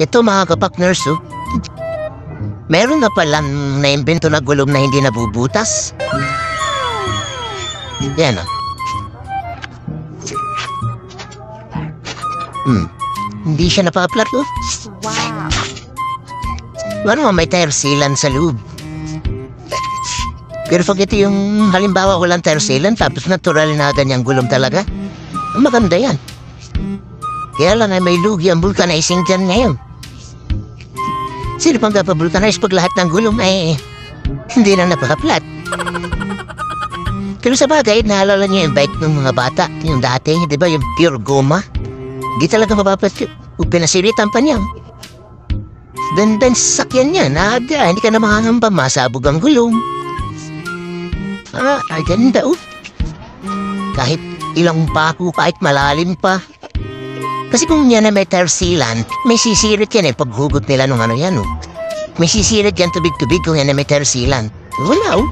Ito mga kapak-nurse, oh. Meron na palang naimbento na gulong na hindi nabubutas. Yan, oh. Hindi siya napaplat, oh. Wow. Ano may tire sealant sa loob. Pero pag ito yung halimbawa walang tire sealant tapos natural na ganyang gulong talaga, maganda yan. Kaya lang ay may lugi ang vulcanizing dyan ngayon. Sino pang kapabulkanize pag lahat ng gulong ay hindi na napaka-flat? Pero sa bagay, naalala niyo yung bike ng mga bata, yung dati, di ba, yung pure goma? Di talaga mapaplat yun. Pinasilitan pa niya. Ben sasakyan niya, naga, hindi ka na makangamba, masabog ang gulong. Ay ganda, oh. Kahit ilang pako, kahit malalim pa. Kasi kung yan na may tire sealant, may sisirit yan paghugot nila nung ano yan, oh. May sisirit yan tubig-tubig kung yan na may tire sealant. Wala, oh.